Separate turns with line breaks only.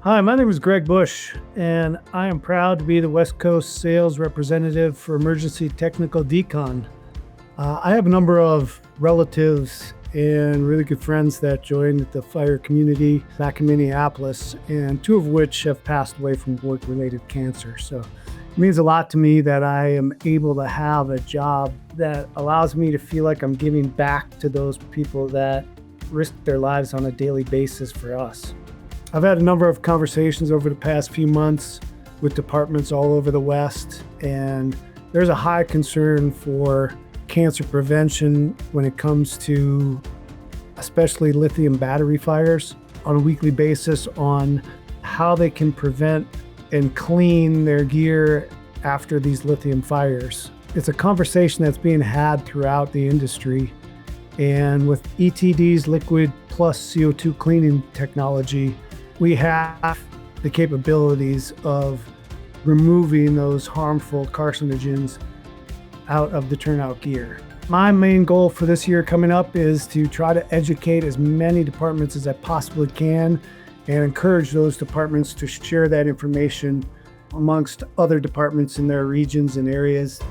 Hi, my name is Greg Busch, and I am proud to be the West Coast sales representative for Emergency Technical Decon. I have a number of relatives and really good friends that joined the fire community back in Minneapolis, and two of which have passed away from work-related cancer. So it means a lot to me that I am able to have a job that allows me to feel like I'm giving back to those people that risk their lives on a daily basis for us. I've had a number of conversations over the past few months with departments all over the West, and there's a high concern for cancer prevention when it comes to especially lithium battery fires on a weekly basis on how they can prevent and clean their gear after these lithium fires. It's a conversation that's being had throughout the industry, and with ETD's liquid plus CO2 cleaning technology, we have the capabilities of removing those harmful carcinogens out of the turnout gear. My main goal for this year coming up is to try to educate as many departments as I possibly can and encourage those departments to share that information amongst other departments in their regions and areas.